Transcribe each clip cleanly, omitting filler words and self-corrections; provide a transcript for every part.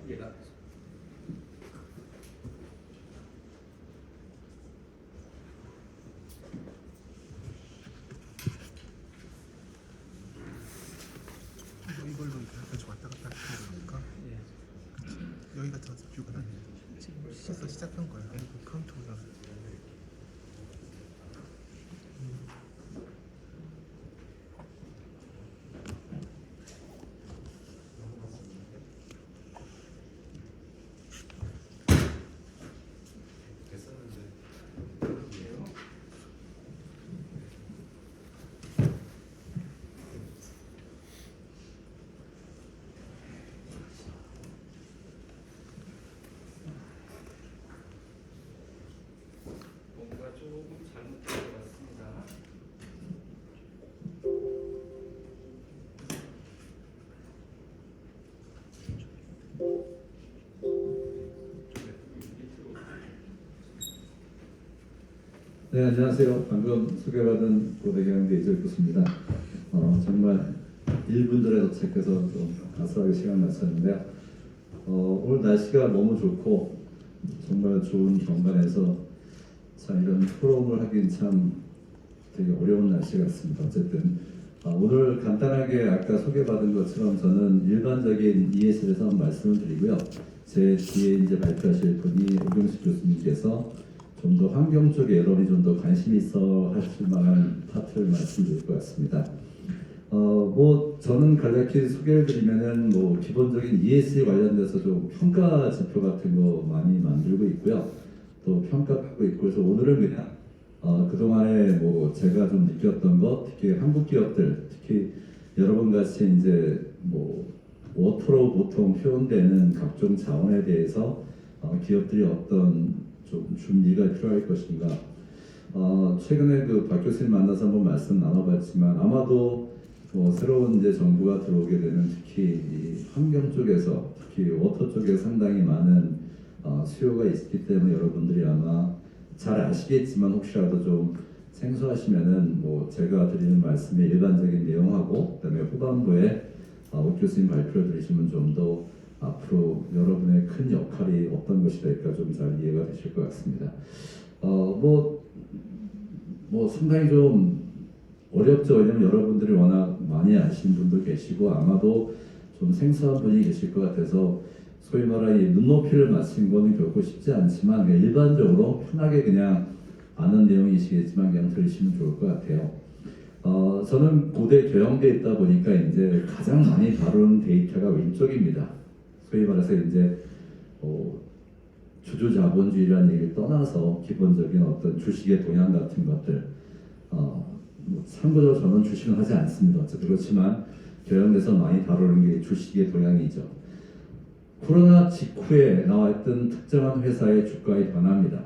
얘가 이걸로 여기까지 왔다 갔다 하는 거니까 예. 여기가 들어서 뷰가 벌써 시작한 거야. 카운트 올라가. 뭔가 조금 잘못된 것 같습니다. 네, 안녕하세요. 방금 소개받은 고대경대 이철구입니다. 정말 1분 전에 도착해서 좀 아슬하게 시간 맞췄는데요. 오늘 날씨가 너무 좋고 정말 좋은 경관에서 참 이런 토론을 하긴 참 되게 어려운 날씨 같습니다. 어쨌든 오늘 간단하게 아까 소개받은 것처럼 저는 일반적인 ES에 대해서 말씀을 드리고요. 제 뒤에 이제 발표하실 분이 오경식 교수님께서 좀 더 환경 쪽 여론이 좀 더 관심 있어 하실 만한 파트를 말씀드릴 것 같습니다. 뭐 저는 간략히 소개를 드리면은 뭐 기본적인 ESG 관련돼서 좀 평가 지표 같은 거 많이 만들고 있고요. 또 평가하고 있고 그래서 오늘은 그냥 그동안에 뭐 제가 좀 느꼈던 것, 특히 한국 기업들, 특히 여러분 같이 이제 뭐 워터로 보통 표현되는 각종 자원에 대해서 기업들이 어떤 좀 준비가 필요할 것인가. 최근에 그 박 교수님 만나서 한번 말씀 나눠봤지만 아마도 새로운 이제 정부가 들어오게 되는 특히 이 환경 쪽에서 특히 워터 쪽에 상당히 많은 수요가 있기 때문에 여러분들이 아마 잘 아시겠지만 혹시라도 좀 생소하시면은 뭐 제가 드리는 말씀의 일반적인 내용하고 그다음에 후반부에 옥 교수님 발표를 들으시면 좀 더 앞으로 여러분의 큰 역할이 어떤 것이 될까 좀 잘 이해가 되실 것 같습니다. 뭐 상당히 좀 어렵죠. 왜냐면 여러분들이 워낙 많이 아시는 분도 계시고 아마도 좀 생소한 분이 계실 것 같아서 소위 말하는 눈높이를 맞춘 거는 결코 쉽지 않지만 그냥 일반적으로 편하게 그냥 아는 내용이시겠지만 그냥 들으시면 좋을 것 같아요. 저는 고대 교양대에 있다 보니까 이제 가장 많이 다루는 데이터가 왼쪽입니다. 소위 말해서 이제 주주자본주의라는 얘기를 떠나서 기본적인 어떤 주식의 동향 같은 것들 뭐 참고적으로 저는 주식은 하지 않습니다. 어쨌든 그렇지만 교양대에서 많이 다루는 게 주식의 동향이죠. 코로나 직후에 나왔던 특정한 회사의 주가의 변화입니다.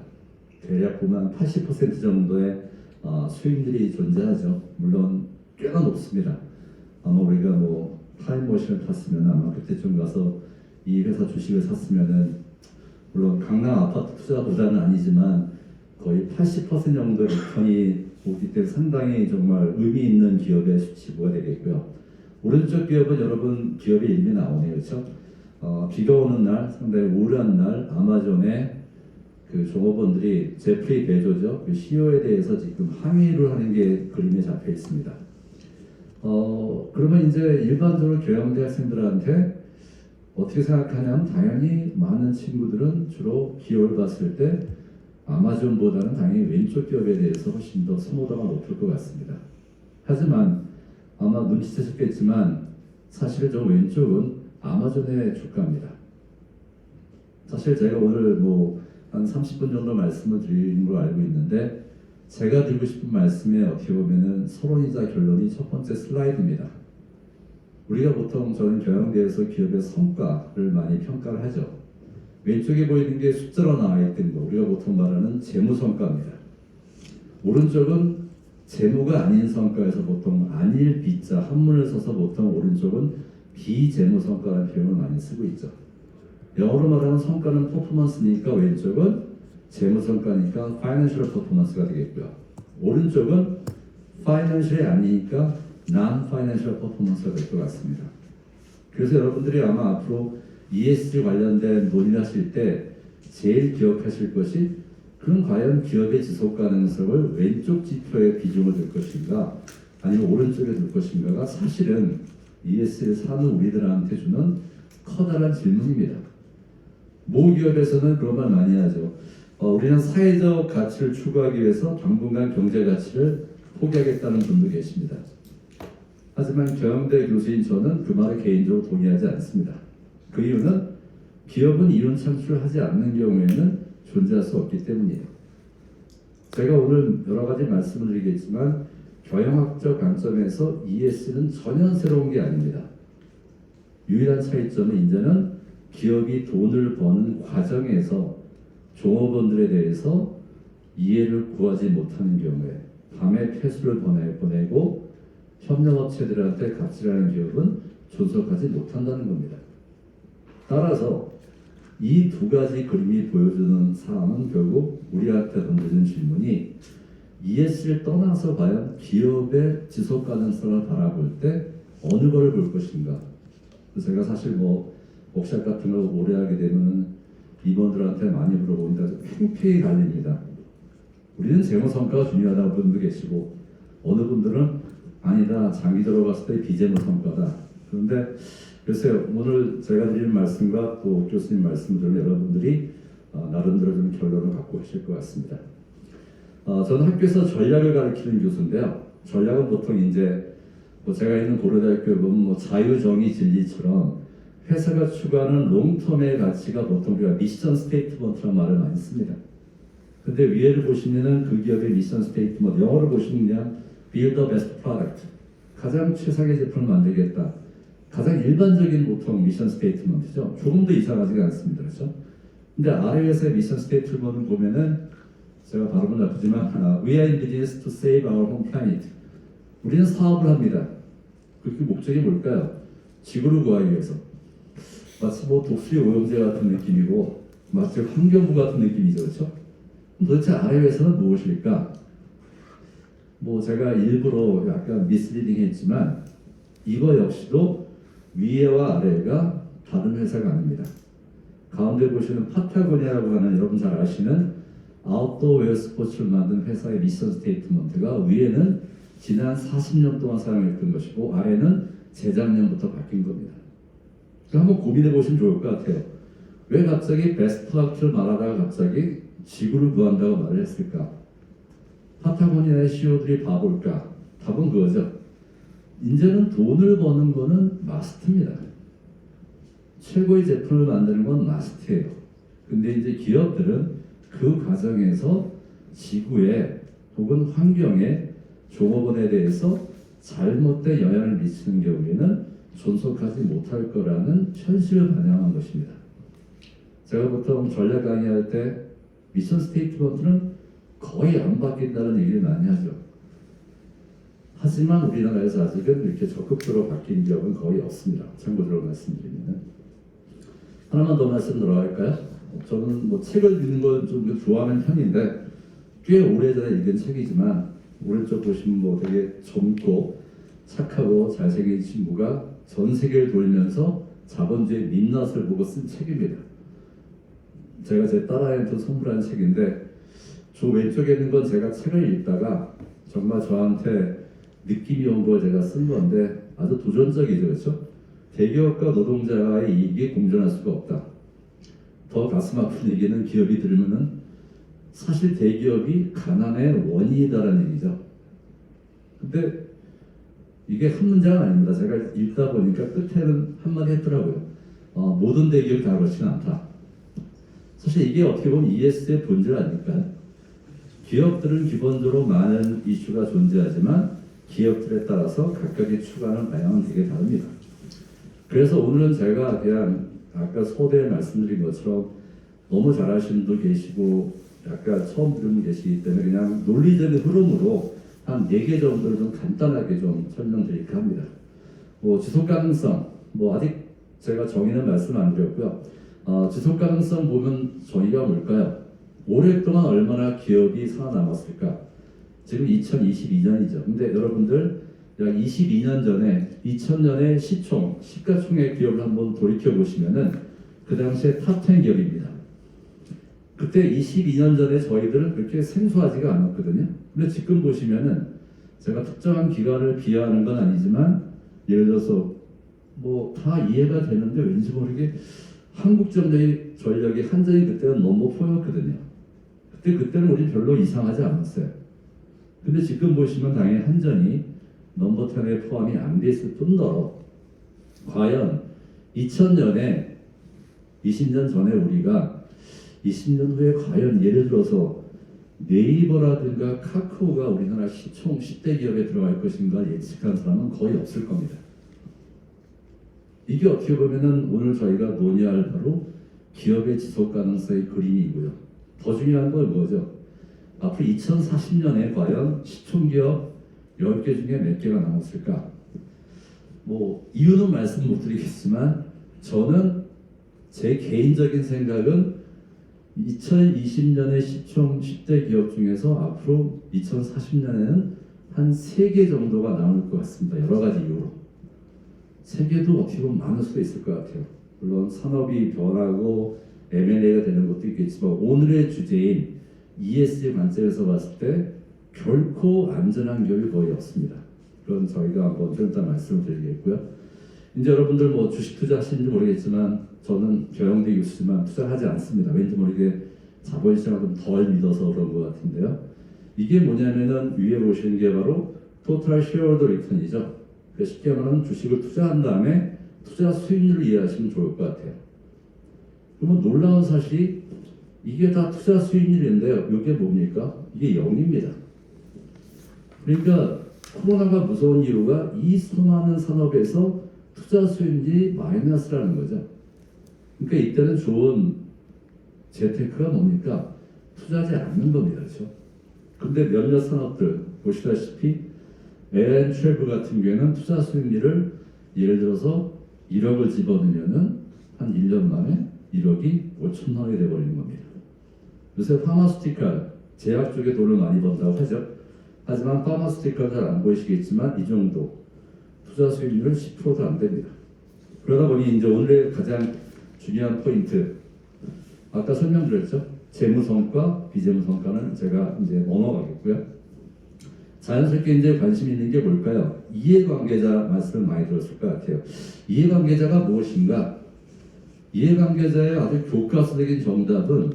대략 보면 80% 정도의 수익률이 존재하죠. 물론 꽤나 높습니다. 아마 우리가 뭐 타임머신을 탔으면 아마 그때쯤 가서 이 회사 주식을 샀으면은 물론 강남 아파트 투자보다는 아니지만 거의 80% 정도의 리턴이 오기 때문에 상당히 정말 의미 있는 기업의 수치부가 되겠고요. 오른쪽 기업은 여러분 기업의 이름이 나오네요, 그렇죠? 비가 오는 날, 상당히 우울한 날 아마존의 그 종업원들이 제프리 베조죠, 그 CEO에 대해서 지금 항의를 하는 게 그림에 잡혀 있습니다. 그러면 이제 일반적으로 교양대 학생들한테 어떻게 생각하냐면 당연히 많은 친구들은 주로 기업을 봤을 때 아마존보다는 당연히 왼쪽 기업에 대해서 훨씬 더 선호도가 높을 것 같습니다. 하지만 아마 눈치채셨겠지만 사실 저 왼쪽은 아마존의 주가입니다. 사실 제가 오늘 뭐 한 30분 정도 말씀을 드리는 걸 알고 있는데 제가 드리고 싶은 말씀에 어떻게 보면은 서론이자 결론이 첫 번째 슬라이드입니다. 우리가 보통 저는 경영대에서 기업의 성과를 많이 평가를 하죠. 왼쪽에 보이는 게 숫자로 나와 있던 거, 우리가 보통 말하는 재무 성과입니다. 오른쪽은 재무가 아닌 성과에서 보통 안일 비자 한문을 써서 보통 오른쪽은 비재무 성과라는 표현을 많이 쓰고 있죠. 영어로 말하는 성과는 퍼포먼스니까 왼쪽은 재무 성과니까 파이낸셜 퍼포먼스가 되겠고요. 오른쪽은 파이낸셜이 아니니까 non-financial performance가 될 것 같습니다. 그래서 여러분들이 아마 앞으로 ESG 관련된 논의를 하실 때 제일 기억하실 것이 그럼 과연 기업의 지속 가능성을 왼쪽 지표에 비중을 둘 것인가 아니면 오른쪽에 둘 것인가가 사실은 ESG를 사는 우리들한테 주는 커다란 질문입니다. 모 기업에서는 그런 말 많이 하죠. 우리는 사회적 가치를 추구하기 위해서 당분간 경제 가치를 포기하겠다는 분도 계십니다. 하지만 경영대 교수인 저는 그 말에 개인적으로 동의하지 않습니다. 그 이유는 기업은 이윤 창출을 하지 않는 경우에는 존재할 수 없기 때문이에요. 제가 오늘 여러 가지 말씀을 드리겠지만 경영학적 관점에서 ESG는 전혀 새로운 게 아닙니다. 유일한 차이점은 이제는 기업이 돈을 버는 과정에서 종업원들에 대해서 이해를 구하지 못하는 경우에 밤에 폐수를 보내고 협력업체들한테 갑질하는 기업은 존속하지 못한다는 겁니다. 따라서 이 두 가지 그림이 보여주는 사항은 결국 우리한테 던져진 질문이 ESG를 떠나서 과연 기업의 지속 가능성을 바라볼 때 어느 거를 볼 것인가. 제가 사실 워크샵 같은 걸 오래 하게 되면 임원들한테 많이 물어보니까 팽팽히 갈립니다. 우리는 재무 성과가 중요하다는 분도 계시고 어느 분들은 아니다 장기적으로 봤을 때 비재무 성과다. 그런데 글쎄요 오늘 제가 드리는 말씀과 또 교수님 말씀들을 여러분들이 나름대로 좀 결론을 갖고 계실 것 같습니다. 저는 학교에서 전략을 가르치는 교수인데요. 전략은 보통 이제 제가 있는 고려대학교에 보면 자유정의 진리처럼 회사가 추구하는 롱텀의 가치가 보통 우리가 미션 스테이트먼트라는 말을 많이 씁니다. 근데 위에를 보시면은 그 기업의 미션 스테이트먼트, 영어로 보시면 그냥 build the best product, 가장 최상의 제품을 만들겠다. 가장 일반적인 보통 미션 스테이트먼트죠. 조금 더 이상하지가 않습니다. 그렇죠? 근데 아래에서의 미션 스테이트먼트를 보면은 제가 발음은 나쁘지만 We are in business to save our home planet. 우리는 사업을 합니다. 그 목적이 뭘까요? 지구를 구하기 위해서. 마치 독수리 오염제 같은 느낌이고 마치 환경부 같은 느낌이죠. 그렇죠? 도대체 아래 회사는 무엇일까? 제가 일부러 약간 미스리딩 했지만 이거 역시도 위에와 아래가 다른 회사가 아닙니다. 가운데 보시는 파타고니아라고 하는 여러분 잘 아시는 아웃도어 웨어 스포츠를 만든 회사의 미션 스테이트먼트가 위에는 지난 40년 동안 사용했던 것이고 아래는 재작년부터 바뀐 겁니다. 한번 고민해 보시면 좋을 것 같아요. 왜 갑자기 베스트 프로덕트를 말하다가 갑자기 지구를 구한다고 말을 했을까? 파타고니아의 CEO들이 바볼까? 답은 그거죠. 이제는 돈을 버는 거는 마스트입니다. 최고의 제품을 만드는 건 마스트예요. 근데 이제 기업들은 그 과정에서 지구에 혹은 환경에 종업원에 대해서 잘못된 영향을 미치는 경우에는 존속하지 못할 거라는 현실을 반영한 것입니다. 제가 보통 전략 강의할 때 미션 스테이트먼트는 거의 안 바뀐다는 얘기를 많이 하죠. 하지만 우리나라에서 아직은 이렇게 적극적으로 바뀐 기업은 거의 없습니다. 참고적으로 말씀드리면 하나만 더 말씀 들어갈까요? 저는 책을 읽는 걸 좀 좋아하는 편인데 꽤 오래전에 읽은 책이지만 오른쪽 보시면 되게 젊고 착하고 잘생긴 친구가 전 세계를 돌면서 자본주의 민낯을 보고 쓴 책입니다. 제가 제 딸아이한테 선물한 책인데 저 왼쪽에 있는 건 제가 책을 읽다가 정말 저한테 느낌이 온 걸 제가 쓴 건데 아주 도전적이죠. 그렇죠? 대기업과 노동자의 이익이 공존할 수가 없다. 더 가슴 아픈 얘기는 기업이 들으면은 사실 대기업이 가난의 원인이다라는 얘기죠. 근데 이게 한 문장은 아닙니다. 제가 읽다 보니까 끝에는 한마디 했더라고요. 모든 대기업이 다 그렇지는 않다. 사실 이게 어떻게 보면 ESG의 본질 아닐까요? 기업들은 기본적으로 많은 이슈가 존재하지만 기업들에 따라서 각각의 추구하는 방향은 되게 다릅니다. 그래서 오늘은 제가 그냥 아까 소대에 말씀드린 것처럼 너무 잘하시는 분도 계시고 약간 처음 들은 분 계시기 때문에 그냥 논리적인 흐름으로 한 4개 정도를 좀 간단하게 좀 설명드릴까 합니다. 지속가능성, 아직 제가 정의는 말씀 안 드렸고요. 지속가능성 보면 정의가 뭘까요? 오랫동안 얼마나 기업이 살아남았을까? 지금 2022년이죠. 근데 여러분들 약 22년 전에 2000년에 시가총액 기업을 한번 돌이켜 보시면은 그 당시에 탑10 기업입니다. 그때 22년 전에 저희들은 그렇게 생소하지가 않았거든요. 근데 지금 보시면은 제가 특정한 기관을 비하하는 건 아니지만 예를 들어서 뭐 다 이해가 되는데 왠지 모르게 한국전력이 한전이 그때는 넘버 4였거든요. 그때는 우리 별로 이상하지 않았어요. 근데 지금 보시면 당연히 한전이 넘버 10에 포함이 안 돼 있을 뿐더러 과연 2000년에 20년 전에 우리가 20년 후에 과연 예를 들어서 네이버라든가 카카오가 우리나라 시총 10대 기업에 들어갈 것인가 예측한 사람은 거의 없을 겁니다. 이게 어떻게 보면은 오늘 저희가 논의할 바로 기업의 지속 가능성의 그림이고요. 더 중요한 건 뭐죠? 앞으로 2040년에 과연 시총 기업 10개 중에 몇 개가 남았을까? 뭐 이유는 말씀 못 드리겠지만 저는 제 개인적인 생각은 2020년에 시총 10대 기업 중에서 앞으로 2040년에는 한 3개 정도가 남을 것 같습니다. 여러 가지 이유로. 3개도 어떻게 보면 많을 수도 있을 것 같아요. 물론 산업이 변하고 M&A가 되는 것도 있겠지만 오늘의 주제인 ESG 관점에서 봤을 때 결코 안전한 기업이 거의 없습니다. 그건 저희가 한번 좀 이따 말씀을 드리겠고요. 이제 여러분들 뭐 주식 투자하시는지 모르겠지만 저는 경영대 교수지만 투자하지 않습니다. 왠지 모르게 자본시장을 좀 덜 믿어서 그런 것 같은데요. 이게 뭐냐면은 위에 보시는 게 바로 토탈 쉐어홀더 리턴이죠. 쉽게 말하면 주식을 투자한 다음에 투자 수익률을 이해하시면 좋을 것 같아요. 그러면 놀라운 사실이 이게 다 투자 수익률인데요. 이게 뭡니까? 이게 0입니다. 그러니까 코로나가 무서운 이유가 이 수많은 산업에서 투자 수익률이 마이너스라는 거죠. 그러니까 이때는 좋은 재테크가 뭡니까? 투자하지 않는 겁니다. 그렇죠? 근데 몇몇 산업들 보시다시피 A&F 같은 경우에는 투자 수익률을 예를 들어서 1억을 집어넣으면은 한 1년 만에 1억이 5천만 원이 돼버리는 겁니다. 요새 파마스티컬, 제약 쪽에 돈을 많이 번다고 하죠. 하지만 파마스티컬 잘 안 보이시겠지만 이 정도 투자 수익률은 10%도 안 됩니다. 그러다 보니 이제 오늘의 가장 중요한 포인트, 아까 설명드렸죠. 재무성과 비재무성과는 제가 이제 넘어가겠고요. 자연스럽게 이제 관심 있는 게 뭘까요? 이해관계자 말씀을 많이 들었을 것 같아요. 이해관계자가 무엇인가? 이해관계자의 아주 교과서적인 정답은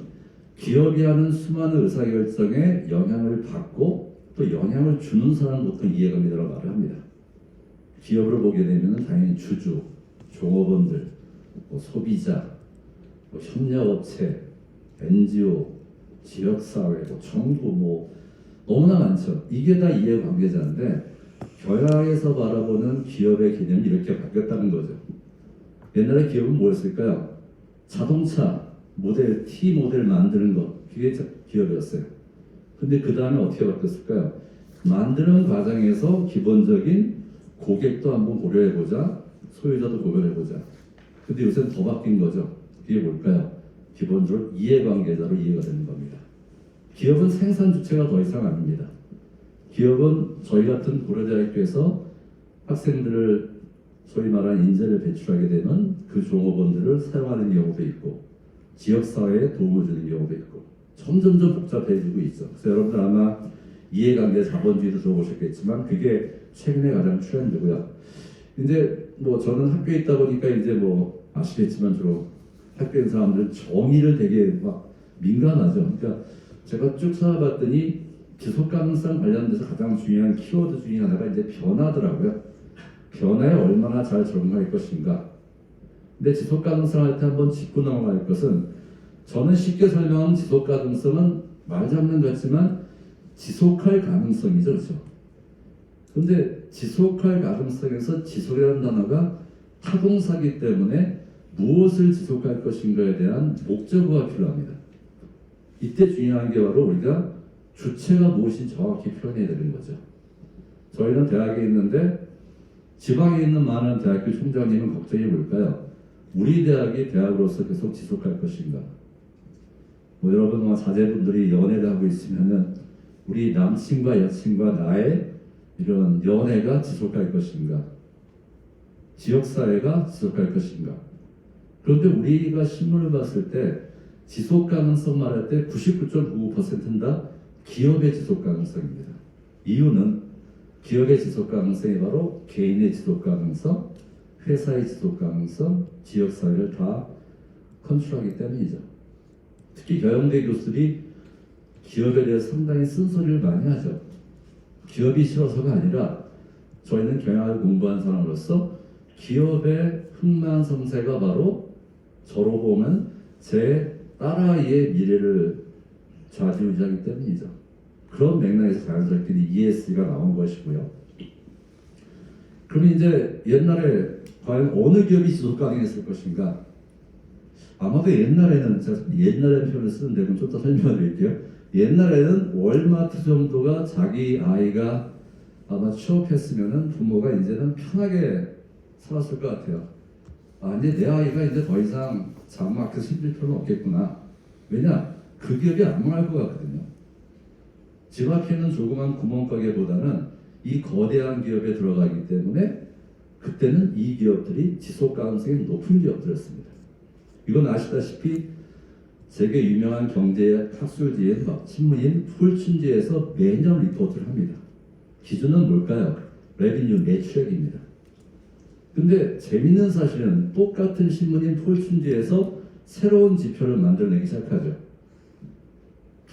기업이 하는 수많은 의사결정에 영향을 받고 또 영향을 주는 사람을 보통 이해관계자라고 말을 합니다. 기업으로 보게 되면 당연히 주주, 종업원들, 뭐 소비자, 뭐 협력업체, NGO, 지역사회, 뭐 정부, 뭐 너무나 많죠. 이게 다 이해관계자인데 경영에서 바라보는 기업의 개념이 이렇게 바뀌었다는 거죠. 옛날에 기업은 뭐였을까요? 자동차 모델, T 모델 만드는 것, 그게 기업이었어요. 근데 그 다음에 어떻게 바뀌었을까요? 만드는 과정에서 기본적인 고객도 한번 고려해보자, 소유자도 고려해보자. 근데 요새는 더 바뀐 거죠. 그게 뭘까요? 기본적으로 이해관계자로 이해가 되는 겁니다. 기업은 생산 주체가 더 이상 아닙니다. 기업은 저희 같은 고려대학교에서 학생들을 소위 말하는 인재를 배출하게 되면 그 종업원들을 사용하는 경우도 있고 지역사회에 도움을 주는 경우도 있고 점점점 복잡해지고 있죠. 그래서 여러분들 아마 이해관계 자본주의도 들어보셨겠지만 그게 최근에 가장 트렌드고요. 이제 뭐 저는 학교에 있다 보니까 이제 뭐 아시겠지만 주로 학교에 있는 사람들은 정의를 되게 막 민감하죠. 그러니까 제가 쭉 찾아봤더니 지속 가능성 관련돼서 가장 중요한 키워드 중에 하나가 이제 변화더라고요. 변화에 얼마나 잘 적응할 것인가. 근데 지속 가능성 할 때 한번 짚고 넘어갈 것은 저는 쉽게 설명하면 지속 가능성은 말 잡는 것 같지만 지속할 가능성이죠. 그렇죠? 근데 지속할 가능성에서 지속이라는 단어가 타동사기 때문에 무엇을 지속할 것인가에 대한 목적어가 필요합니다. 이때 중요한 게 바로 우리가 주체가 무엇인지 정확히 표현해야 되는 거죠. 저희는 대학에 있는데 지방에 있는 많은 대학교 총장님은 걱정이 뭘까요? 우리 대학이 대학으로서 계속 지속할 것인가? 뭐 여러분 자제분들이 연애를 하고 있으면은 우리 남친과 여친과 나의 이런 연애가 지속할 것인가? 지역사회가 지속할 것인가? 그런데 우리가 신문을 봤을 때 지속 가능성 말할 때 99.99%는 다 기업의 지속 가능성입니다. 이유는 기업의 지속 가능성이 바로 개인의 지속 가능성, 회사의 지속 가능성, 지역 사회를 다 컨트롤하기 때문이죠. 특히 경영대 교수들이 기업에 대해서 상당히 쓴소리를 많이 하죠. 기업이 싫어서가 아니라 저희는 경영학을 공부한 사람으로서 기업의 흥망성쇠가 바로 저로 보면 제 딸아이의 미래를 좌지우지하기 때문이죠. 그런 맥락에서 자연스럽게 ESG가 나온 것이고요. 그럼 이제 옛날에 과연 어느 기업이 지속 가능했을 것인가? 아마도 옛날에는 제가 옛날에 표현을 쓰는데 그럼 좀 더 설명해 드릴게요. 옛날에는 월마트 정도가 자기 아이가 아마 취업했으면은 부모가 이제는 편하게 살았을 것 같아요. 아, 이제 내 아이가 이제 더 이상 장마켓 힘들 필요는 없겠구나. 왜냐? 그 기업이 안 망할 것 같거든요. 집 앞에 있는 조그만 구멍가게보다는 이 거대한 기업에 들어가기 때문에 그때는 이 기업들이 지속 가능성이 높은 기업들이었습니다. 이건 아시다시피 세계 유명한 경제 학술지인 신문인 폴춘지에서 매년 리포트를 합니다. 기준은 뭘까요? 레비뉴 매출액입니다. 근데 재밌는 사실은 똑같은 신문인 폴춘지에서 새로운 지표를 만들어내기 시작하죠.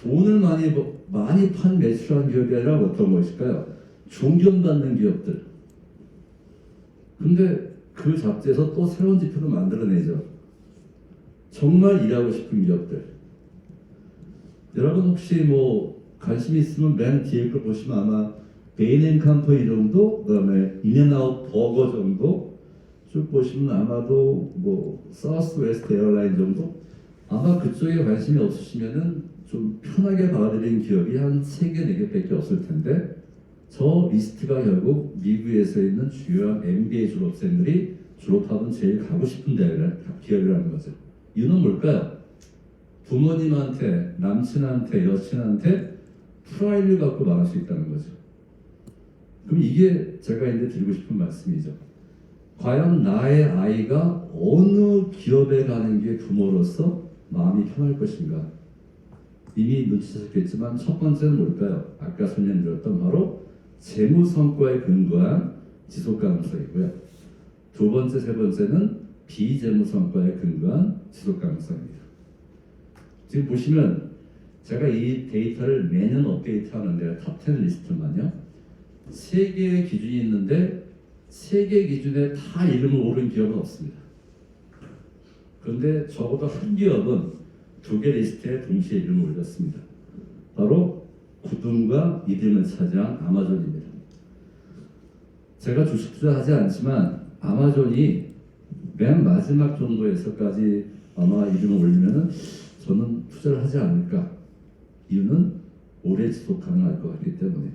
돈을 많이 판 매출한 기업이 아니라 어떤 것일까요? 존경받는 기업들. 근데 그 잡지에서 또 새로운 지표를 만들어내죠. 정말 일하고 싶은 기업들. 여러분 혹시 뭐 관심 있으면 맨 뒤에 걸 보시면 아마 베인앤컴퍼니 정도, 그다음에 인앤아웃 버거 정도 쭉 보시면 아마도 뭐 사우스웨스트 에어라인 정도, 아마 그쪽에 관심이 없으시면은 좀 편하게 받아들이는 기업이 한 3개, 4개밖에 없을 텐데 저 리스트가 결국 미국에서 있는 주요한 MBA 졸업생들이 졸업하면 제일 가고 싶은 기업이라는 거죠. 이유는 뭘까요? 부모님한테, 남친한테, 여친한테 프라이를 갖고 말할 수 있다는 거죠. 그럼 이게 제가 이제 드리고 싶은 말씀이죠. 과연 나의 아이가 어느 기업에 가는 게 부모로서 마음이 편할 것인가? 이미 눈치채셨겠지만 첫 번째는 뭘까요? 아까 설명드렸던 바로 재무 성과에 근거한 지속 가능성이고요. 두 번째, 세 번째는 비재무 성과에 근거한 지속 가능성입니다. 지금 보시면 제가 이 데이터를 매년 업데이트하는데 탑10 리스트만요. 3개의 기준이 있는데 3개 기준에 다 이름을 오른 기업은 없습니다. 그런데 적어도 한 기업은 2개 리스트에 동시에 이름을 올렸습니다. 바로 구dun과 이름을 차지한 아마존입니다. 제가 주식 투자하지 않지만 아마존이 맨 마지막 정도에서까지 아마 이름을 올리면은 저는 투자를 하지 않을까. 이유는 오래 지속 가능할 것 같기 때문에.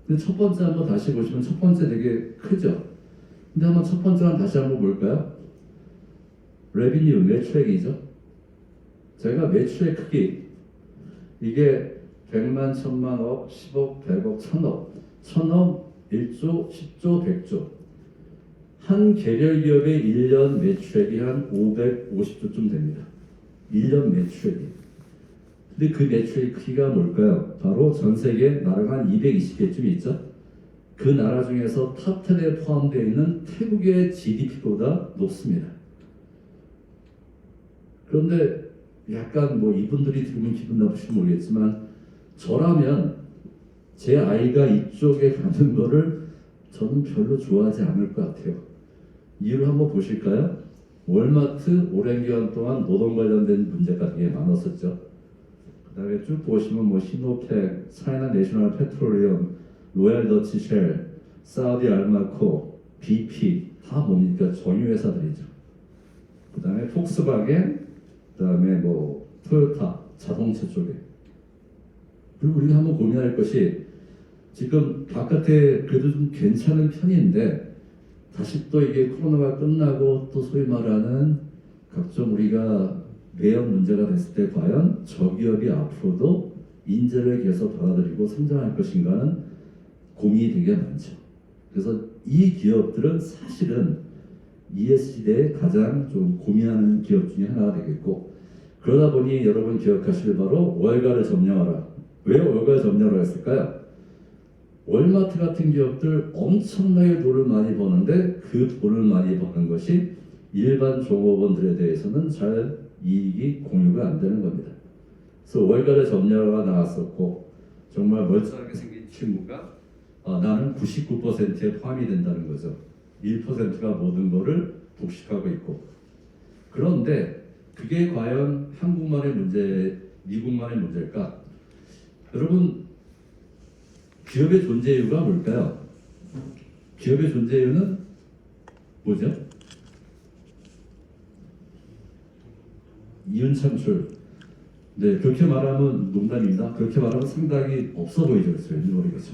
근데 첫 번째 한번 다시 보시면 첫 번째 되게 크죠. 근데 한번 첫 번째랑 다시 한번 볼까요? 레비뉴 매출액이죠. 제가 매출의 크기 이게 100만, 1000만 억, 10억, 100억, 1000억, 1000억, 1조, 10조, 100조. 한 개별 기업의 1년 매출액이 한 550조쯤 됩니다. 1년 매출액이. 근데 그 매출의 크기가 뭘까요? 바로 전 세계 나라가 한 220개쯤 있죠. 그 나라 중에서 탑10에 포함되어 있는 태국의 GDP보다 높습니다. 그런데 약간 뭐 이분들이 들으면 기분 나쁘실지 모르겠지만 저라면 제 아이가 이쪽에 가는 거를 저는 별로 좋아하지 않을 것 같아요. 이유를 한번 보실까요? 월마트 오랜 기간 동안 노동 관련된 문제가 되게 많았었죠. 그 다음에 쭉 보시면 뭐 시노펙, 차이나 내셔널 페트롤리엄, 로얄 더치 쉘, 사우디 알마코, BP 다 뭡니까? 정유회사들이죠. 그 다음에 폭스바겐, 그 다음에 뭐 토요타, 자동차 쪽에. 그리고 우리가 한번 고민할 것이 지금 바깥에 그래도 좀 괜찮은 편인데 다시 또 이게 코로나가 끝나고 또 소위 말하는 각종 우리가 매연 문제가 됐을 때 과연 저 기업이 앞으로도 인재를 계속 받아들이고 성장할 것인가는 고민이 되게 많죠. 그래서 이 기업들은 사실은 ESG에 가장 좀 고민하는 기업 중에 하나가 되겠고, 그러다 보니 여러분 기억하실 바로 월가를 점령하라. 왜 월가를 점령을 했을까요? 월마트 같은 기업들 엄청나게 돈을 많이 버는데 그 돈을 많이 버는 것이 일반 종업원들에 대해서는 잘 이익이 공유가 안 되는 겁니다. 그래서 월가를 점령하가 나왔었고, 정말 멀쩡하게 생긴 친구가 나는 99%에 포함이 된다는 거죠. 1%가 모든 것을 독식하고 있고. 그런데 그게 과연 한국만의 문제, 미국만의 문제일까? 여러분, 기업의 존재 이유가 뭘까요? 기업의 존재 이유는 뭐죠? 이윤 창출. 네, 그렇게 말하면 농담입니다. 그렇게 말하면 상당히 없어 보이죠, 그렇죠? 왠지 모르겠죠.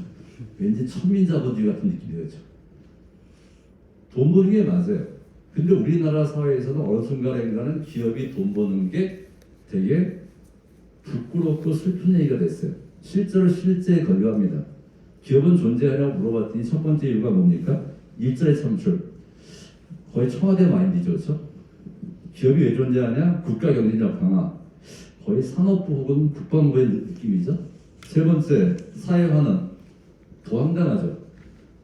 왠지 천민자본주의 같은 느낌이 들죠. 돈 버는 게 맞아요. 근데 우리나라 사회에서는 어느 순간인가는 기업이 돈 버는 게 되게 부끄럽고 슬픈 얘기가 됐어요. 실제로 실제에 걸려합니다. 기업은 존재하냐고 물어봤더니 첫 번째 이유가 뭡니까? 일자리 창출. 거의 청와대 마인드죠, 그렇죠? 기업이 왜 존재하냐? 국가 경쟁력 강화. 거의 산업부 혹은 국방부의 느낌이죠. 세 번째, 사회화는 더 황당하죠.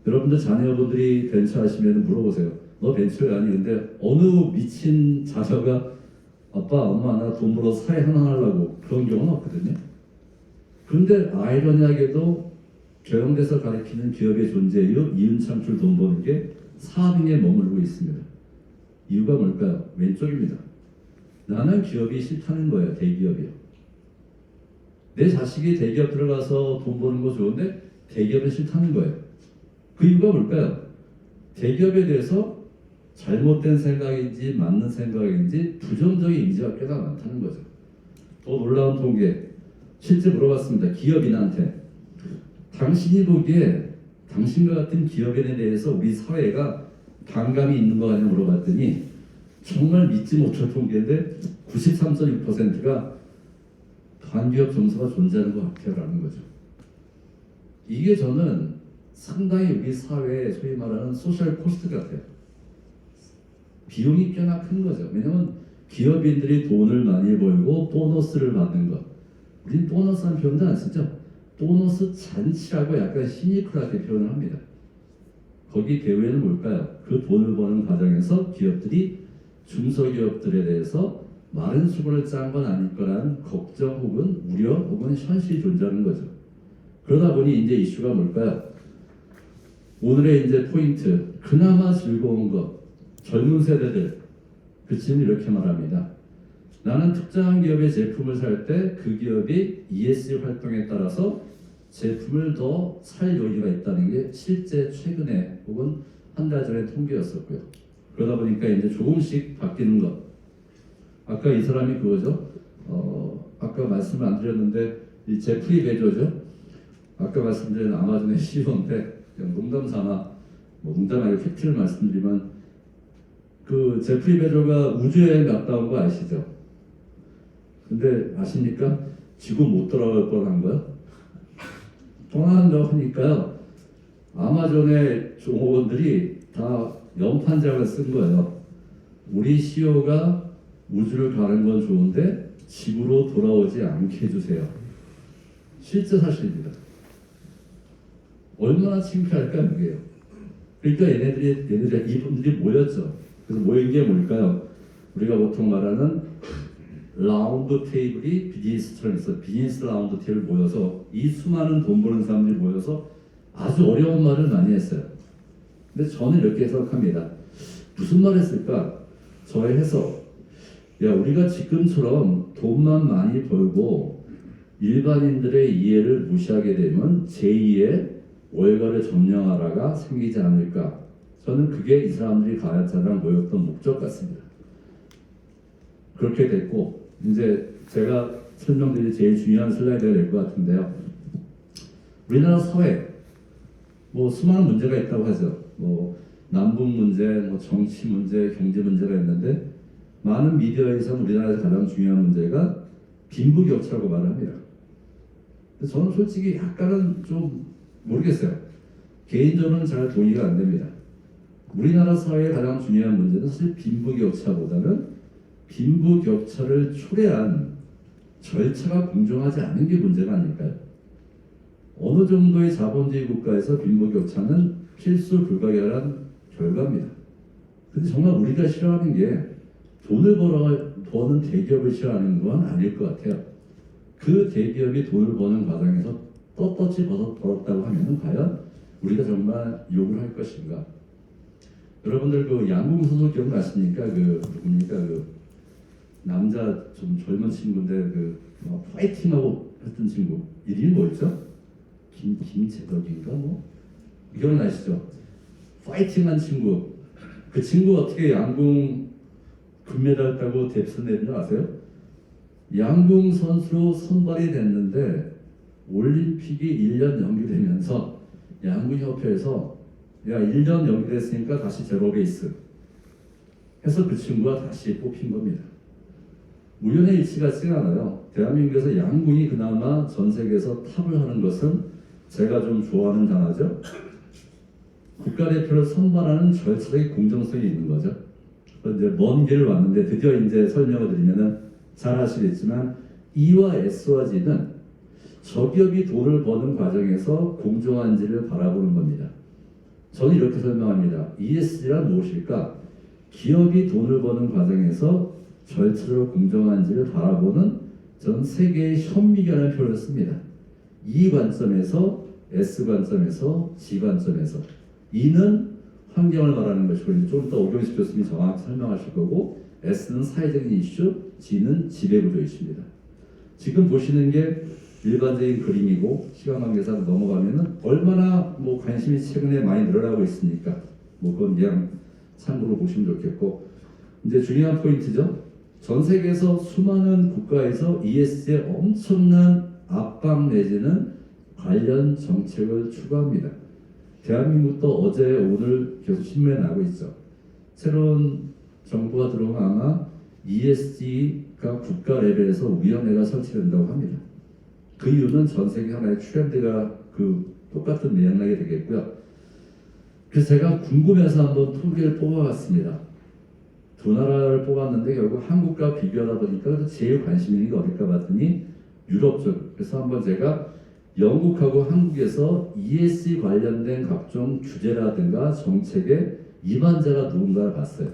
여러분들 자녀분들이 벤처 하시면 물어보세요. 너 벤처가 아니 근데 어느 미친 자녀가 아빠, 엄마 나 돈 벌어 사회 하나 하려고 그런 경우는 없거든요. 그런데 아이러니하게도 경영대에서 가리키는 기업의 존재 이유, 이윤 창출 돈 버는 게 사업인에 머물고 있습니다. 이유가 뭘까요? 왼쪽입니다. 나는 기업이 싫다는 거예요. 대기업이요. 내 자식이 대기업 들어가서 돈 버는 거 좋은데 대기업은 싫다는 거예요. 그 이유가 뭘까요? 대기업에 대해서 잘못된 생각인지 맞는 생각인지 부정적인 이미지가 꽤나 많다는 거죠. 더 놀라운 통계, 실제 물어봤습니다. 기업인한테 당신이 보기에 당신과 같은 기업인에 대해서 우리 사회가 반감이 있는 거 아니냐 물어봤더니 정말 믿지 못할 통계인데 93.6%가 반기업 정서가 존재하는 것 같아요 라는 거죠. 이게 저는 상당히 우리 사회에 소위 말하는 소셜 코스트 같아요. 비용이 꽤나 큰 거죠. 왜냐하면 기업인들이 돈을 많이 벌고 보너스를 받는 것. 우린 보너스라는 표현도 안 쓰죠. 보너스 잔치라고 약간 시니컬하게 표현을 합니다. 거기 배후에는 뭘까요? 그 돈을 버는 과정에서 기업들이 중소기업들에 대해서 마른 수건을 짠 건 아닐 거라는 걱정 혹은 우려 혹은 현실이 존재하는 거죠. 그러다 보니 이제 이슈가 뭘까요? 오늘의 이제 포인트, 그나마 즐거운 것, 젊은 세대들, 그 질문 이렇게 말합니다. 나는 특정한 기업의 제품을 살 때 그 기업이 ESG 활동에 따라서 제품을 더 살 여유가 있다는 게 실제 최근에 혹은 한 달 전에 통계였었고요. 그러다 보니까 이제 조금씩 바뀌는 것. 아까 이 사람이 그거죠. 아까 말씀을 안 드렸는데 이 제프리 베조죠. 아까 말씀드린 아마존의 CEO인데 농담 삼아 농담 아니고 팩트를 말씀드리면 그 제프리 베조가 우주여행 갔다 온 거 아시죠? 근데 아십니까? 지구 못 돌아올 뻔한 거요. 떠난다고 하니까요. 아마존의 종업원들이 다 연판장을 쓴 거예요. 우리 CEO가 우주를 가는 건 좋은데 지구로 돌아오지 않게 해주세요. 실제 사실입니다. 얼마나 창피할까 그게요. 그러니까 얘네들이 이분들이 모였죠. 그래서 모인 게 뭘까요? 우리가 보통 말하는 라운드 테이블이 비즈니스처럼 있어. 비즈니스 라운드 테이블 모여서 이 수많은 돈 버는 사람들이 모여서 아주 어려운 말을 많이 했어요. 근데 저는 이렇게 해석합니다. 무슨 말 했을까? 저의 해석. 야, 우리가 지금처럼 돈만 많이 벌고 일반인들의 이해를 무시하게 되면 제2의 월가를 점령하라가 생기지 않을까. 저는 그게 이 사람들이 가야차랑 모였던 목적 같습니다. 그렇게 됐고 이제 제가 설명드릴 제일 중요한 슬라이드가 될 것 같은데요. 우리나라 사회 뭐 수많은 문제가 있다고 하죠. 뭐 남북 문제, 뭐 정치 문제, 경제 문제가 있는데 많은 미디어에서는 우리나라에서 가장 중요한 문제가 빈부격차라고 말을 합니다. 근데 저는 솔직히 약간은 좀 모르겠어요. 개인적으로는 잘 동의가 안 됩니다. 우리나라 사회의 가장 중요한 문제는 사실 빈부격차보다는 빈부격차를 초래한 절차가 공정하지 않은 게 문제가 아닐까요? 어느 정도의 자본주의 국가에서 빈부격차는 필수 불가결한 결과입니다. 근데 정말 우리가 싫어하는 게 돈을 버는 대기업을 싫어하는 건 아닐 것 같아요. 그 대기업이 돈을 버는 과정에서 떳떳이 벌었다고 하면 과연 우리가 정말 욕을 할 것인가? 여러분들 그 양궁 선수 기억나십니까? 그 누굽니까? 그 남자 좀 젊은 친구인데 그 파이팅하고 했던 친구 이름이 뭐였죠? 김재덕인가 뭐 기억나시죠? 파이팅한 친구. 그 친구 어떻게 양궁 금메달 따고 대표선 내는 줄 아세요? 양궁 선수로 선발이 됐는데 올림픽이 1년 연기되면서 양궁협회에서 야 1년 연기됐으니까 다시 제로 베이스 해서 그 친구가 다시 뽑힌 겁니다. 우연의 일치 같지가 않아요. 대한민국에서 양궁이 그나마 전 세계에서 탑을 하는 것은 제가 좀 좋아하는 단어죠. 국가대표를 선발하는 절차적인 공정성이 있는 거죠. 이제 먼 길을 왔는데 드디어 이제 설명을 드리면은 잘 아시겠지만 E와 S와 G는 저기업이 돈을 버는 과정에서 공정한지를 바라보는 겁니다. 저는 이렇게 설명합니다. ESG란 무엇일까? 기업이 돈을 버는 과정에서 절차로 공정한지를 바라보는 전 세계의 현미경을 표현을 씁니다. E 관점에서 S 관점에서 G 관점에서 E는 환경을 말하는 것이고 좀 더 오경식 교수님이 정확히 설명하실 거고 S는 사회적인 이슈, G는 지배구조 이슈입니다. 지금 보시는 게 일반적인 그림이고 시간 관계상 넘어가면은 얼마나 뭐 관심이 최근에 많이 늘어나고 있으니까 뭐 그건 그냥 참고로 보시면 좋겠고 이제 중요한 포인트죠. 전 세계에서 수많은 국가에서 ESG에 엄청난 압박 내지는 관련 정책을 추구합니다. 대한민국도 어제 오늘 계속 신문에 나고 있죠. 새로운 정부가 들어오면 아마 ESG가 국가 레벨에서 위원회가 설치된다고 합니다. 그 이유는 전 세계 하나의 트렌드가 그 똑같은 맥락이 되겠고요. 그래서 제가 궁금해서 한번 통계를 뽑아봤습니다. 두 나라를 뽑았는데 결국 한국과 비교하다 보니까 제일 관심 있는 게 어딜까 봤더니 유럽 쪽. 그래서 한번 제가 영국하고 한국에서 ESG 관련된 각종 규제라든가 정책의 이반자가 누군가를 봤어요.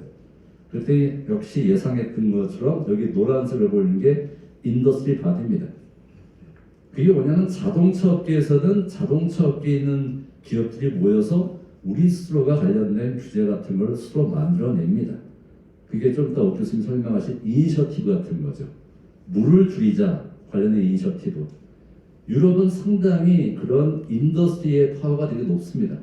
그랬더니 역시 예상했던 것처럼 여기 노란색을 보이는 게 인더스트리 바디입니다. 그게 뭐냐면 자동차 업계에서는 자동차 업계에 있는 기업들이 모여서 우리 스스로가 관련된 규제 같은 걸 스스로 만들어냅니다. 그게 좀 더 교수님 설명하신 이니셔티브 같은 거죠. 물을 줄이자 관련된 이니셔티브. 유럽은 상당히 그런 인더스트리의 파워가 되게 높습니다.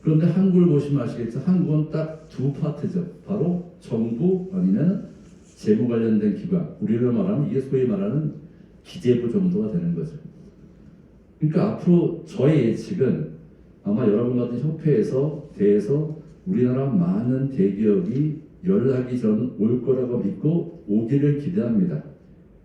그런데 한국을 보시면 아시겠죠? 한국은 딱 두 파트죠. 바로 정부 아니면 재무 관련된 기관. 우리를 말하면 이게 소위 말하는 기재부 정도가 되는 거죠. 그러니까 앞으로 저의 예측은 아마 여러분 같은 협회에서 대해서 우리나라 많은 대기업이 연락이 전 올 거라고 믿고 오기를 기대합니다.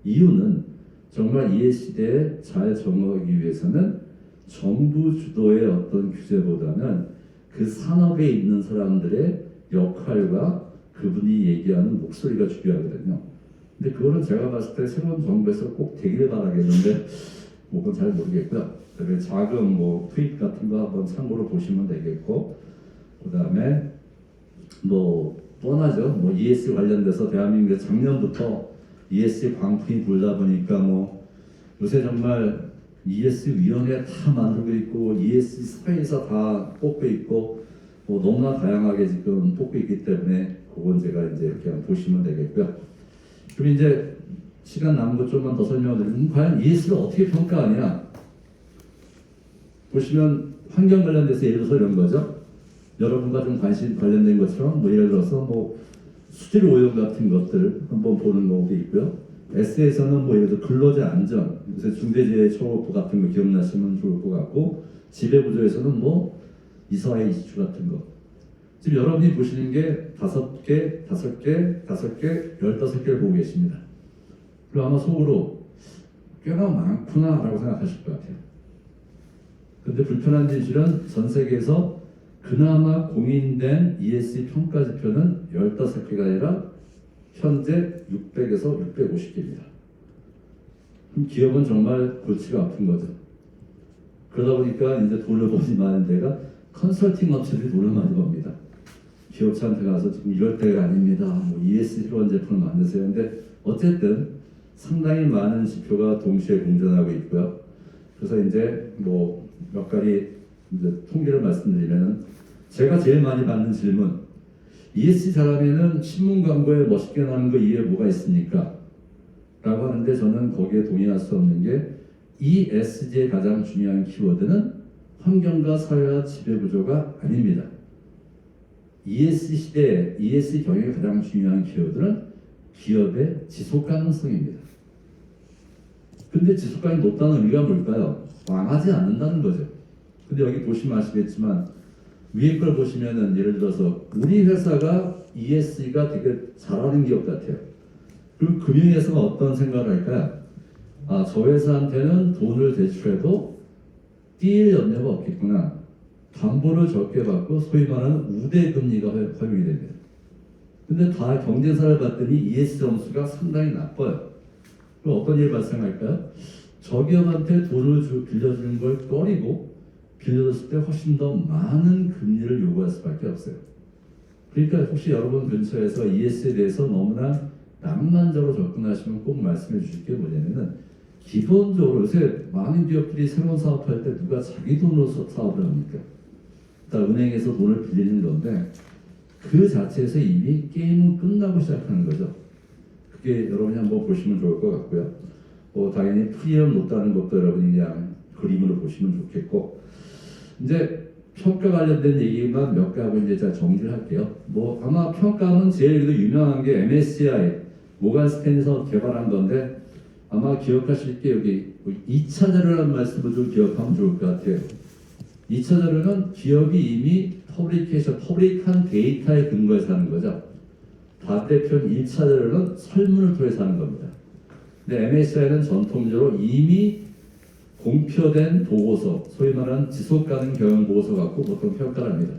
이유는 정말 이 시대에 잘 적응하기 위해서는 정부 주도의 어떤 규제보다는 그 산업에 있는 사람들의 역할과 그분이 얘기하는 목소리가 중요하거든요. 근데 그거는 제가 봤을 때 새로운 정부에서 꼭 되기를 바라겠는데 뭐 그건 잘 모르겠고요. 그다음에 자금 뭐 투입 같은 거 한번 참고로 보시면 되겠고 그다음에 뭐 뻔하죠. 뭐 ESG 관련돼서 대한민국에 작년부터 ESG 광풍이 불다 보니까 뭐 요새 정말 ESG 위원회 다 만들고 있고 ESG 사회에서 다 뽑고 있고 뭐 너무나 다양하게 지금 뽑고 있기 때문에 그건 제가 이제 이렇게 보시면 되겠고요. 그럼 이제 시간 남은 것 좀만 더 설명을 드리면 과연 ESG를 어떻게 평가하냐? 보시면 환경 관련돼서 예를 들어서 이런 거죠. 여러분과 좀 관심 관련된 것처럼 뭐 예를 들어서 뭐 수질 오염 같은 것들 한번 보는 것도 있고요. S에서는 뭐 예를 들어 근로자 안전, 요새 중대재해처벌법 같은 거 기억나시면 좋을 것 같고 지배구조에서는 뭐 이사회 이슈 같은 거. 지금 여러분이 보시는 게 5개, 5개, 5개, 15개를 보고 계십니다. 그리고 아마 속으로 꽤나 많구나 라고 생각하실 것 같아요. 근데 불편한 진실은 전 세계에서 그나마 공인된 ESG 평가 지표는 15개가 아니라 현재 600에서 650개입니다. 그럼 기업은 정말 골치가 아픈 거죠. 그러다 보니까 이제 돈을 버니 많은 데가 컨설팅 업체들이 돈을 많이 법니다. 기업체한테 가서 지금 이럴 때가 아닙니다. 뭐 ESG 이런 제품을 만드세요. 근데 어쨌든 상당히 많은 지표가 동시에 공존하고 있고요. 그래서 이제 뭐 몇 가지 이제 통계를 말씀드리면 제가 제일 많이 받는 질문, ESG 잘하면은 신문 광고에 멋있게 나오는 거 이외에 뭐가 있습니까? 라고 하는데 저는 거기에 동의할 수 없는 게 ESG의 가장 중요한 키워드는 환경과 사회와 지배구조가 아닙니다. ESG 시대에 ESG 경영의 가장 중요한 키워드는 기업의 지속가능성입니다. 근데 지속가능이 높다는 의미가 뭘까요? 망하지 않는다는 거죠. 근데 여기 보시면 아시겠지만 위에 걸 보시면은 예를 들어서 우리 회사가 ESG가 되게 잘하는 기업 같아요. 그럼 금융회사가 어떤 생각을 할까요? 아, 저 회사한테는 돈을 대출해도 뛸 염려가 없겠구나. 담보를 적게 받고 소위 말하는 우대금리가 활용이 됩니다. 근데 다 경제사를 봤더니 ESG 점수가 상당히 나빠요. 그럼 어떤 일이 발생할까요? 저 기업한테 돈을 빌려주는 걸 꺼리고 빌려줬을 때 훨씬 더 많은 금리를 요구할 수밖에 없어요. 그러니까 혹시 여러분 근처에서 ESG에 대해서 너무나 낭만적으로 접근하시면 꼭 말씀해 주실 게 뭐냐면은 기본적으로 요새 많은 기업들이 새로운 사업할 때 누가 자기 돈으로 사업을 합니까? 일단 은행에서 돈을 빌리는 건데 그 자체에서 이미 게임은 끝나고 시작하는 거죠. 그게 여러분이 한번 보시면 좋을 것 같고요. 당연히 프리미엄 높다는 것도 여러분이 그냥 그림으로 보시면 좋겠고, 이제 평가 관련된 얘기만 몇 개 하고 이제 제가 정리를 할게요. 뭐 아마 평가는 제일 유명한 게 MSCI 모간 스탠리에서 개발한 건데 아마 기억하실 게 여기 2차 자료라는 말씀을 좀 기억하면 좋을 것 같아요. 2차 자료는 기업이 이미 퍼블릭한 데이터에 근거해서 하는 거죠. 반대편 1차 자료는 설문을 통해서 하는 겁니다. 근데 MSCI는 전통적으로 이미 공표된 보고서, 소위 말하는 지속가능 경영 보고서 갖고 보통 평가를 합니다.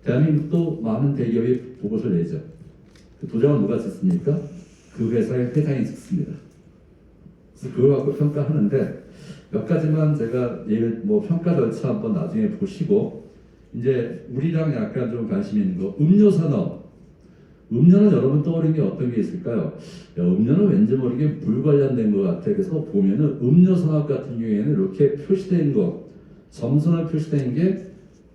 대한민국도 많은 대기업이 보고서를 내죠. 그 도장은 누가 찍습니까? 그 회사의 회장이 찍습니다. 그래서 그거 갖고 평가하는데 몇 가지만 제가 평가 절차 한번 나중에 보시고, 이제 우리랑 약간 좀 관심 있는 거, 음료 산업. 음료는 여러분 떠오르는 게 어떤 게 있을까요? 음료는 왠지 모르게 물 관련된 것 같아. 그래서 보면은 음료 산업 같은 경우에는 이렇게 표시된 거, 점선을 표시된 게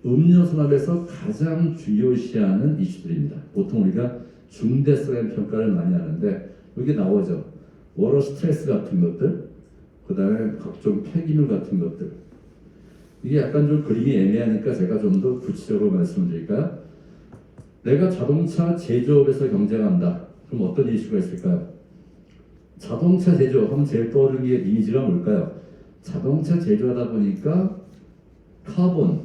음료 산업에서 가장 중요시하는 이슈들입니다. 보통 우리가 중대성의 평가를 많이 하는데 여기 나오죠. 워터 스트레스 같은 것들, 그 다음에 각종 폐기물 같은 것들. 이게 약간 좀 그림이 애매하니까 제가 좀 더 구체적으로 말씀드릴까요? 내가 자동차 제조업에서 경쟁한다. 그럼 어떤 이슈가 있을까요? 자동차 제조업 하면 제일 떠오르는 게 이미지가 뭘까요? 자동차 제조하다 보니까 카본,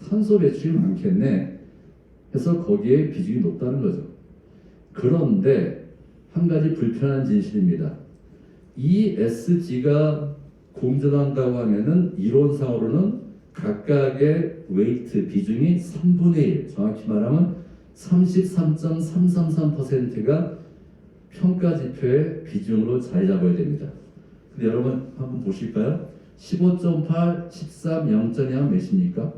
탄소 배출이 많겠네 해서 거기에 비중이 높다는 거죠. 그런데 한 가지 불편한 진실입니다. ESG가 공존한다고 하면은 이론상으로는 각각의 웨이트 비중이 3분의 1, 정확히 말하면 33.333%가 평가 지표의 비중으로 자리 잡아야 됩니다. 근데 여러분 한번 보실까요? 15.8, 13, 0.2 하면 몇입니까?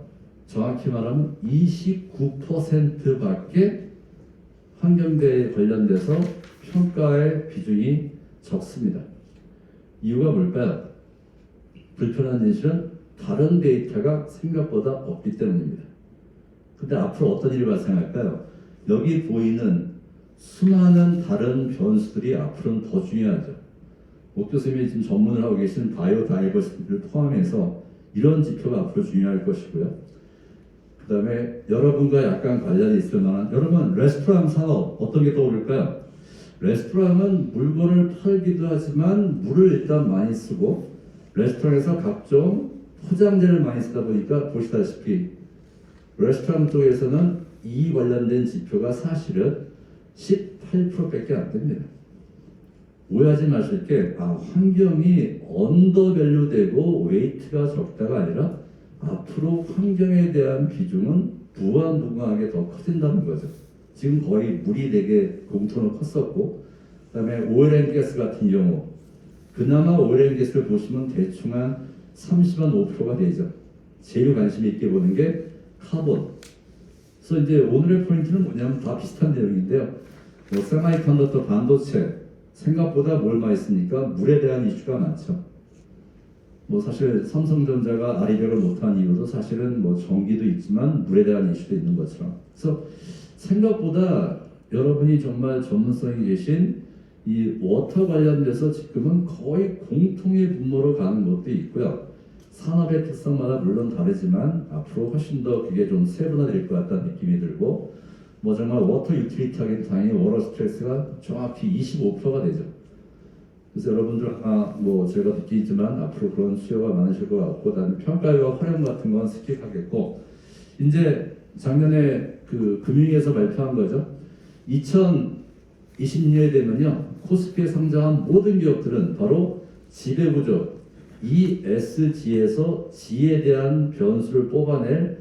정확히 말하면 29%밖에 환경대에 관련돼서 평가의 비중이 적습니다. 이유가 뭘까요? 불편한 진실은 다른 데이터가 생각보다 없기 때문입니다. 근데 앞으로 어떤 일이 발생할까요? 여기 보이는 수많은 다른 변수들이 앞으로는 더 중요하죠. 옥 교수님이 지금 전문을 하고 계신 바이오 다이버시티를 포함해서 이런 지표가 앞으로 중요할 것이고요. 그 다음에 여러분과 약간 관련이 있을 만한, 여러분 레스토랑 산업 어떤 게 떠오를까요? 레스토랑은 물건을 팔기도 하지만 물을 일단 많이 쓰고 레스토랑에서 각종 포장재를 많이 쓰다 보니까 보시다시피 레스토랑 쪽에서는 이 관련된 지표가 사실은 18%밖에 안 됩니다. 오해하지 마실 게 환경이 언더밸류되고 웨이트가 적다가 아니라 앞으로 환경에 대한 비중은 무한무궁하게 더 커진다는 거죠. 지금 거의 물이 되게 공통으로 컸었고, 그다음에 오일앤가스 같은 경우 그나마 오일앤가스를 보시면 대충 한 35%가 되죠. 제일 관심 있게 보는 게 카본. 그래서 이제 오늘의 포인트는 뭐냐면 다 비슷한 내용인데요. 뭐 세마이컨덕터 반도체 생각보다 뭘 많이 쓰니까 물에 대한 이슈가 많죠. 뭐 사실 삼성전자가 아리백을 못한 이유도 사실은 뭐 전기도 있지만 물에 대한 이슈도 있는 것처럼. 그래서 생각보다 여러분이 정말 전문성이 계신 이 워터 관련돼서 지금은 거의 공통의 분모로 가는 것도 있고요. 산업의 특성마다 물론 다르지만 앞으로 훨씬 더 그게 좀 세분화될 것 같다는 느낌이 들고, 뭐 정말 워터 유틸리티 하기엔 당연히 워터 스트레스가 정확히 25%가 되죠. 그래서 여러분들 뭐 제가 듣기지만 앞으로 그런 수요가 많으실 것 같고, 그다음에 평가율과 활용 같은 건 습득하겠고, 이제 작년에 그 금융위에서 발표한 거죠. 2020년에 되면요, 코스피에 상장한 모든 기업들은 바로 지배구조 ESG에서 G에 대한 변수를 뽑아낼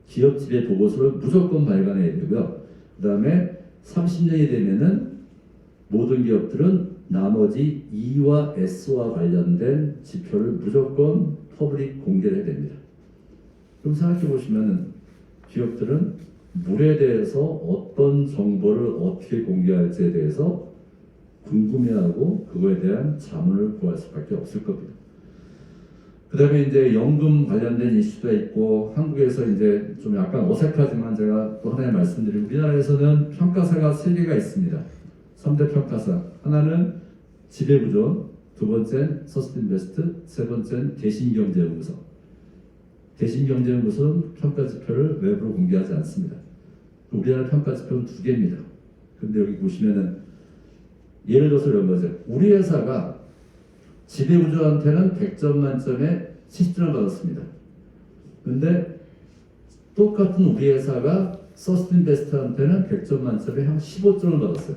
기업 지배 보고서를 무조건 발간해야 되고요. 그 다음에 30년이 되면은 모든 기업들은 나머지 E와 S와 관련된 지표를 무조건 퍼블릭 공개를 해야 됩니다. 그럼 생각해 보시면은 기업들은 물에 대해서 어떤 정보를 어떻게 공개할지에 대해서 궁금해하고 그거에 대한 자문을 구할 수밖에 없을 겁니다. 그 다음에 이제 연금 관련된 이슈도 있고, 한국에서 이제 좀 약간 어색하지만 제가 또 하나 말씀드리면, 우리나라에서는 평가사가 3개가 있습니다. 3대 평가사. 하나는 지배구조, 두 번째는 서스틴베스트, 세 번째는 대신경제연구소. 대신경제연구소는 평가지표를 외부로 공개하지 않습니다. 우리나라 평가지표는 2개입니다. 근데 여기 보시면은 예를 들어서 이런 거죠. 우리 회사가 지배구조한테는 100점 만점에 70점을 받았습니다. 근데 똑같은 우리 회사가 서스틴베스트한테는 100점 만점에 한 15점을 받았어요.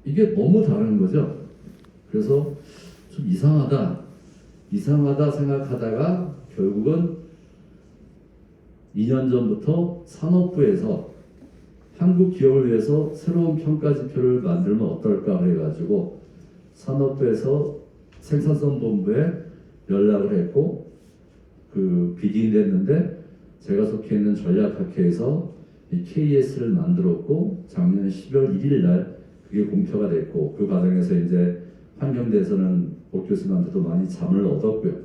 이게 너무 다른 거죠. 그래서 좀 이상하다 생각하다가 결국은 2년 전부터 산업부에서 한국 기업을 위해서 새로운 평가지표를 만들면 어떨까 그래가지고 산업부에서 생산성 본부에 연락을 했고, 그 비딩을 했는데 제가 속해 있는 전략학회에서 이 KS를 만들었고, 작년 12월 1일 날 그게 공표가 됐고, 그 과정에서 이제 환경대에서는 옥 교수님한테도 많이 자문을 얻었고요.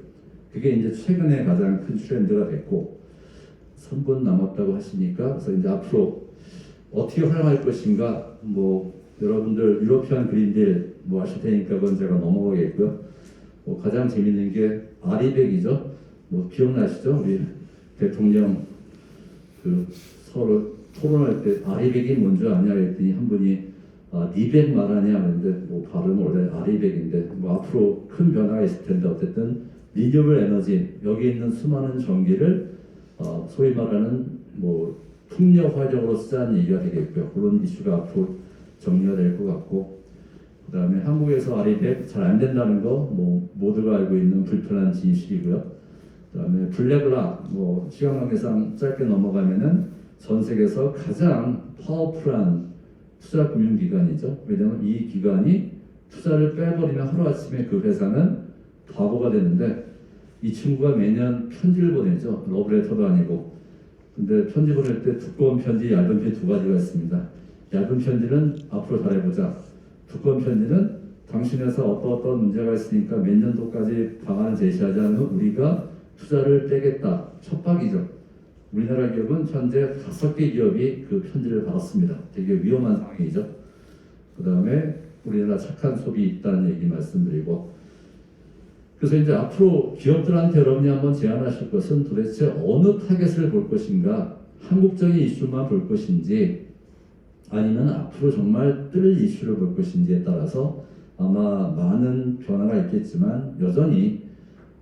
그게 이제 최근에 가장 큰 트렌드가 됐고, 3분 남았다고 하시니까, 그래서 이제 앞으로 어떻게 활용할 것인가, 뭐 여러분들 유로피안 그린딜 뭐 하실 테니까 그건 제가 넘어가겠고요. 뭐 가장 재밌는 게 아리백이죠. 뭐 기억나시죠? 우리 대통령 그 서로 토론할 때 아리백이 뭔지 아냐 했더니 한 분이 니백 말하냐 그랬는데, 뭐 발음은 원래 아리백인데, 뭐 앞으로 큰 변화가 있을 텐데, 어쨌든 리뉴얼 에너지, 여기 있는 수많은 전기를 소위 말하는 뭐 풍력 활용으로 쓰자는 얘기가 되겠고요. 그런 이슈가 앞으로 정리가 될 것 같고, 그 다음에 한국에서 아리백 잘 안 된다는 거 뭐 모두가 알고 있는 불편한 진실이고요. 그 다음에 블랙락, 뭐 시간 관계상 짧게 넘어가면은 전 세계에서 가장 파워풀한 투자 금융기관이죠. 왜냐하면 이 기관이 투자를 빼버리면 하루아침에 그 회사는 바보가 되는데, 이 친구가 매년 편지를 보내죠. 러브레터도 아니고. 근데 편지 보낼 때 두꺼운 편지, 얇은 편지 두 가지가 있습니다. 얇은 편지는 앞으로 잘해보자. 두꺼운 편지는 당신 회사 어떤 문제가 있으니까 몇 년도까지 방안을 제시하자면 우리가 투자를 빼겠다. 촉박이죠. 우리나라 기업은 현재 5개 기업이 그 편지를 받았습니다. 되게 위험한 상황이죠. 그 다음에 우리나라 착한 소비 있다는 얘기 말씀드리고, 그래서 이제 앞으로 기업들한테 여러분이 한번 제안하실 것은 도대체 어느 타겟을 볼 것인가, 한국적인 이슈만 볼 것인지 아니면 앞으로 정말 뜰 이슈를 볼 것인지에 따라서 아마 많은 변화가 있겠지만, 여전히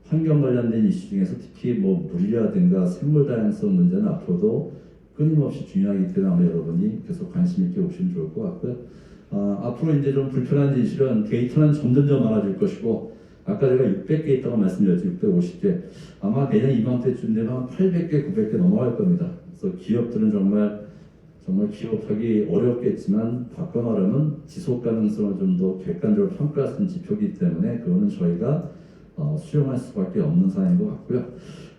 환경 관련된 이슈 중에서 특히 뭐 물이라든가 생물 다양성 문제는 앞으로도 끊임없이 중요하기 때문에 아마 여러분이 계속 관심 있게 보시면 좋을 것 같고요. 앞으로 이제 좀 불편한 진실은 데이터는 점점 많아질 것이고, 아까 제가 600개 있다고 말씀드렸죠. 650개. 아마 내년 이맘때쯤 되면 한 800개, 900개 넘어갈 겁니다. 그래서 기업들은 정말 기업하기 어렵겠지만 바꿔 말하면 지속 가능성을 좀 더 객관적으로 평가할 수 있는 지표이기 때문에 그거는 저희가 수용할 수밖에 없는 상황인 것 같고요.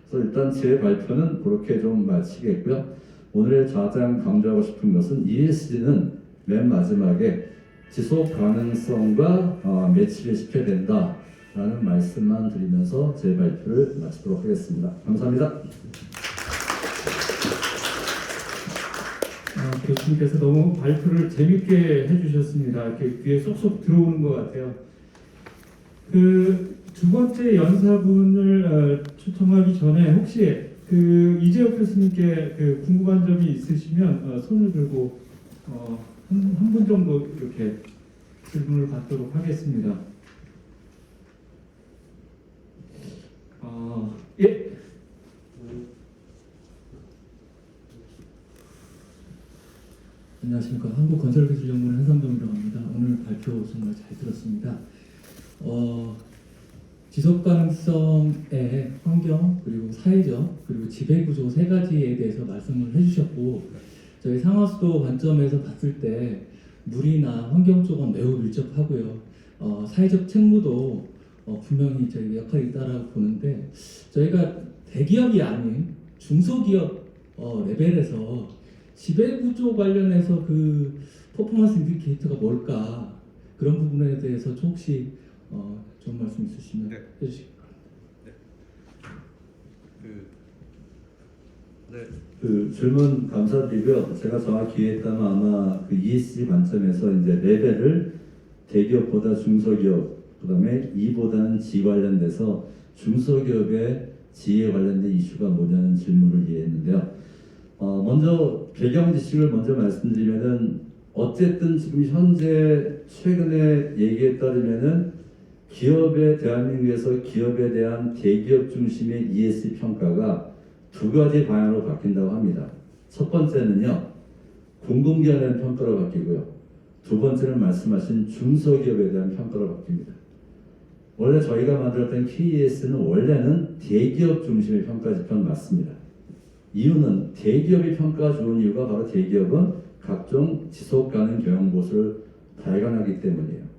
그래서 일단 제 발표는 그렇게 좀 마치겠고요. 오늘의 가장 강조하고 싶은 것은 ESG는 맨 마지막에 지속 가능성과 매치를 시켜야 된다라는 말씀만 드리면서 제 발표를 마치도록 하겠습니다. 감사합니다. 교수님께서 너무 발표를 재밌게 해주셨습니다. 이렇게 귀에 쏙쏙 들어오는 것 같아요. 그 두 번째 연사분을 초청하기 전에 혹시 그 이재혁 교수님께 그 궁금한 점이 있으시면 손을 들고 한 분 정도 이렇게 질문을 받도록 하겠습니다. 예. 안녕하십니까. 한국건설기술연구원 한상동이라고 합니다. 오늘 발표 정말 잘 들었습니다. 지속가능성의 환경, 그리고 사회적, 그리고 지배구조 세 가지에 대해서 말씀을 해주셨고, 저희 상하수도 관점에서 봤을 때 물이나 환경 쪽은 매우 밀접하고요. 사회적 책무도 분명히 저희 역할이 있다라고 보는데, 저희가 대기업이 아닌 중소기업 레벨에서 지배구조 관련해서 그 퍼포먼스 인디케이터가 뭘까, 그런 부분에 대해서 혹시 좋은 말씀 있으시면 해주시기 바랍니다. 그 질문 감사드리고요. 제가 정확히 이해했다면 아마 그 ESG 관점에서 이제 레벨을 대기업보다 중소기업, 그다음에 E보다는 G 관련돼서 중소기업의 G에 관련된 이슈가 뭐냐는 질문을 이해했는데요. 먼저 배경 지식을 먼저 말씀드리면은 어쨌든 지금 현재 최근에 얘기에 따르면은 대한민국에서 기업에 대한 대기업 중심의 ESG 평가가 두 가지 방향으로 바뀐다고 합니다. 첫 번째는요, 공공기관에 대한 평가로 바뀌고요. 두 번째는 말씀하신 중소기업에 대한 평가로 바뀝니다. 원래 저희가 만들었던 KES는 원래는 대기업 중심의 평가 지표는 맞습니다. 이유는 대기업의 평가가 좋은 이유가 바로 대기업은 각종 지속가능 경영 보수를 발견하기 때문이에요.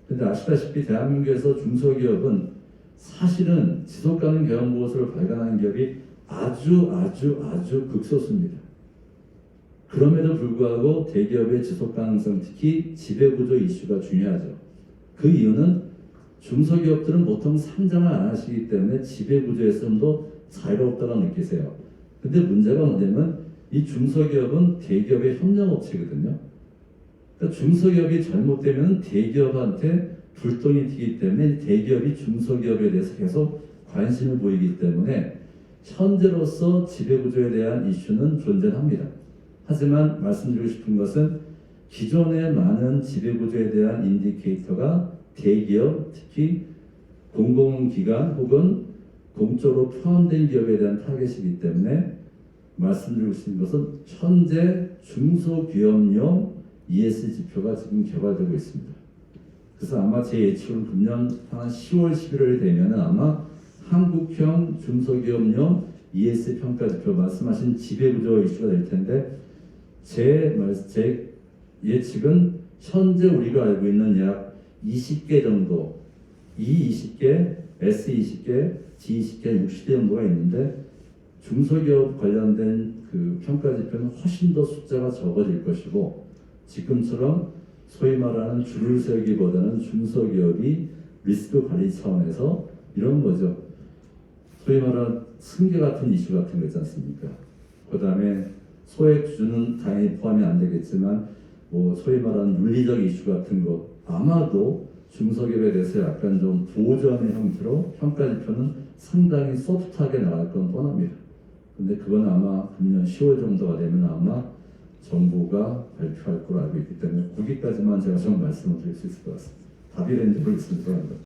근데 아시다시피 대한민국에서 중소기업은 사실은 지속가능 경영 보수를 발견하는 기업이 아주 극소수입니다. 그럼에도 불구하고 대기업의 지속가능성, 특히 지배구조 이슈가 중요하죠. 그 이유는 중소기업들은 보통 상장을 안 하시기 때문에 지배구조에서 좀 더 자유롭다고 느끼세요. 근데 문제가 뭐냐면 이 중소기업은 대기업의 협력업체거든요. 그러니까 중소기업이 잘못되면 대기업한테 불똥이 튀기 때문에 대기업이 중소기업에 대해서 계속 관심을 보이기 때문에 현재로서 지배구조에 대한 이슈는 존재합니다. 하지만 말씀드리고 싶은 것은 기존의 많은 지배구조에 대한 인디케이터가 대기업, 특히 공공기관 혹은 공적으로 포함된 기업에 대한 타겟이기 때문에 말씀드리고 싶은 것은 현재 중소기업용 ESG 지표가 지금 개발되고 있습니다. 그래서 아마 제 예측은 금년 한 10월, 11월이 되면 아마 한국형 중소기업용 ESG 평가 지표 말씀하신 지배구조 이슈가 될 텐데 제 예측은 현재 우리가 알고 있는 약 20개 정도, E20개, S20개, G20개, 60개 정도가 있는데 중소기업 관련된 그 평가 지표는 훨씬 더 숫자가 적어질 것이고 지금처럼 소위 말하는 줄을 세우기보다는 중소기업이 리스크 관리 차원에서 이런 거죠. 소위 말하는 승계 같은 이슈 같은 거 있지 않습니까? 그 다음에 소액 주주는 당연히 포함이 안 되겠지만 뭐 소위 말하는 윤리적 이슈 같은 거 아마도 중소기업에 대해서 약간 좀 보조하는 형태로 평가 지표는 상당히 소프트하게 나갈 건 뻔합니다. 근데 그건 아마 금년 10월 정도가 되면 아마 정부가 발표할 걸로 알고 있기 때문에 거기까지만 제가 좀 말씀을 드릴 수 있을 것 같습니다. 답이 된지 모르겠습니다.